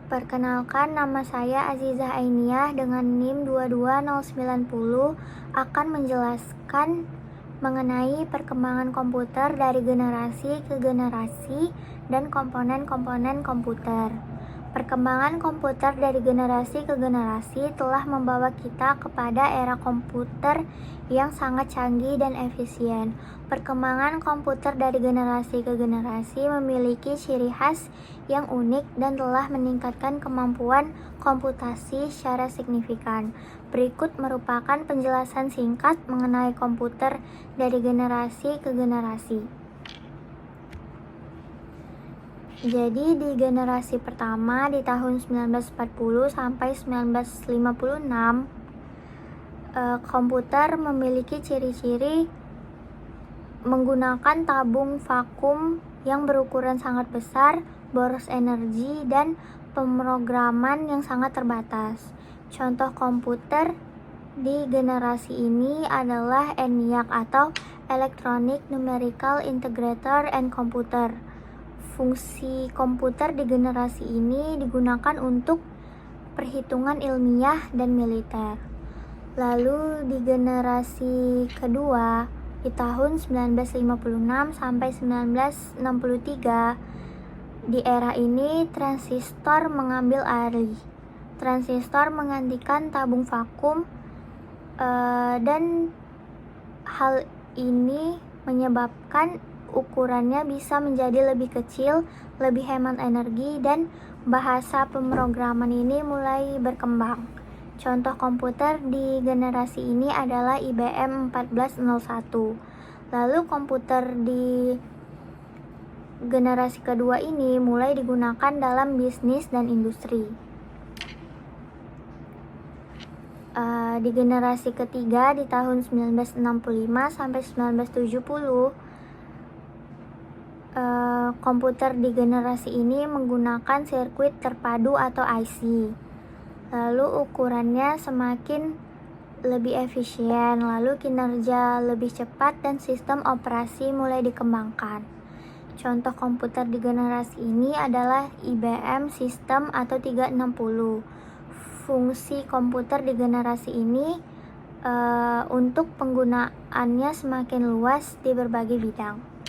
Perkenalkan, nama saya Azizah Ainiyah dengan NIM 22090 akan menjelaskan mengenai perkembangan komputer dari generasi ke generasi dan komponen-komponen komputer. Perkembangan komputer dari generasi ke generasi telah membawa kita kepada era komputer yang sangat canggih dan efisien. Perkembangan komputer dari generasi ke generasi memiliki ciri khas yang unik dan telah meningkatkan kemampuan komputasi secara signifikan. Berikut merupakan penjelasan singkat mengenai komputer dari generasi ke generasi. Jadi di generasi pertama di tahun 1940 sampai 1956, komputer memiliki ciri-ciri menggunakan tabung vakum yang berukuran sangat besar, boros energi, dan pemrograman yang sangat terbatas. Contoh komputer di generasi ini adalah ENIAC atau Electronic Numerical Integrator and Computer. Fungsi komputer di generasi ini digunakan untuk perhitungan ilmiah dan militer. Lalu di generasi kedua di tahun 1956 sampai 1963, di era ini transistor mengambil alih. Transistor menggantikan tabung vakum dan hal ini menyebabkan ukurannya bisa menjadi lebih kecil, lebih hemat energi, dan bahasa pemrograman ini mulai berkembang. Contoh komputer di generasi ini adalah IBM 1401. Lalu komputer di generasi kedua ini mulai digunakan dalam bisnis dan industri. Di generasi ketiga di tahun 1965 sampai 1970, komputer di generasi ini menggunakan sirkuit terpadu atau IC. Lalu ukurannya semakin lebih efisien, lalu kinerja lebih cepat dan sistem operasi mulai dikembangkan. Contoh komputer di generasi ini adalah IBM System atau 360. Fungsi komputer di generasi ini untuk penggunaannya semakin luas di berbagai bidang.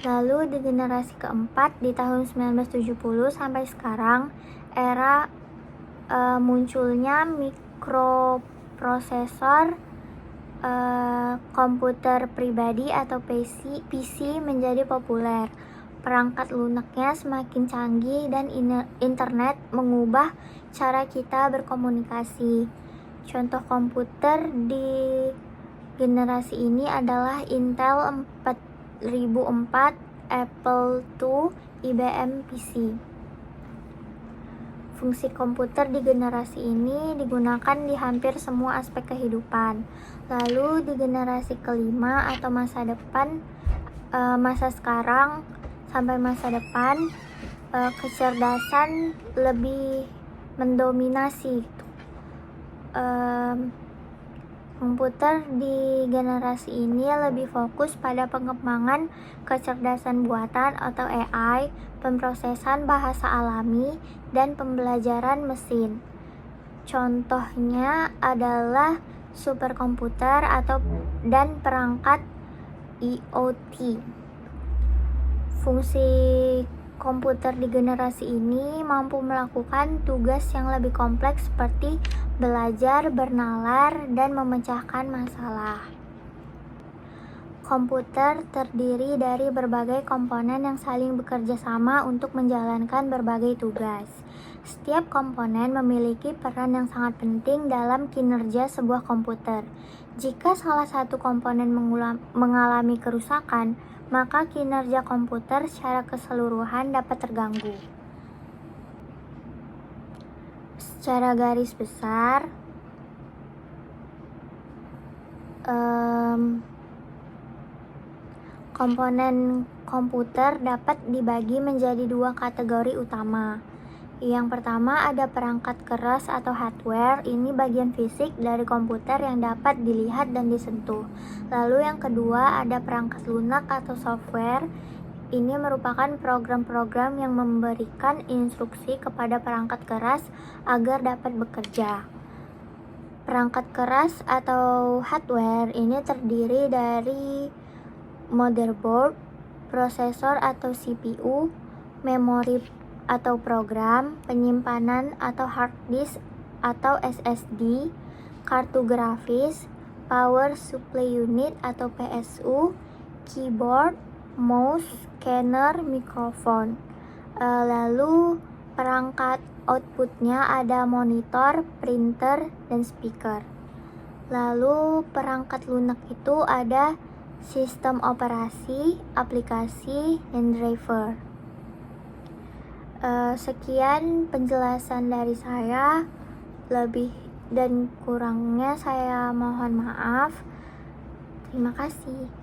Lalu di generasi keempat di tahun 1970 sampai sekarang, era munculnya mikroprosesor, komputer pribadi atau PC menjadi populer. Perangkat lunaknya semakin canggih dan internet mengubah cara kita berkomunikasi. Contoh komputer di generasi ini adalah Intel 4004, Apple II, IBM PC. Fungsi komputer di generasi ini digunakan di hampir semua aspek kehidupan. Lalu di generasi kelima atau masa depan, masa sekarang sampai masa depan, kecerdasan lebih mendominasi. Komputer di generasi ini lebih fokus pada pengembangan kecerdasan buatan atau AI, pemrosesan bahasa alami, dan pembelajaran mesin. Contohnya adalah superkomputer dan perangkat IoT. Fungsi komputer di generasi ini mampu melakukan tugas yang lebih kompleks seperti belajar, bernalar, dan memecahkan masalah. Komputer terdiri dari berbagai komponen yang saling bekerja sama untuk menjalankan berbagai tugas. Setiap komponen memiliki peran yang sangat penting dalam kinerja sebuah komputer. Jika salah satu komponen mengalami kerusakan, maka kinerja komputer secara keseluruhan dapat terganggu. Secara garis besar, komponen komputer dapat dibagi menjadi dua kategori utama. Yang pertama ada perangkat keras atau hardware, ini bagian fisik dari komputer yang dapat dilihat dan disentuh. Lalu yang kedua ada perangkat lunak atau software, ini merupakan program-program yang memberikan instruksi kepada perangkat keras agar dapat bekerja. Perangkat keras atau hardware ini terdiri dari motherboard, prosesor atau CPU, memori atau program, penyimpanan atau hard disk atau SSD, kartu grafis, power supply unit atau PSU, keyboard, mouse, scanner, mikrofon. Lalu perangkat outputnya ada monitor, printer, dan speaker. Lalu perangkat lunak itu ada sistem operasi, aplikasi, dan driver. Sekian penjelasan dari saya. Lebih dan kurangnya saya mohon maaf. Terima kasih.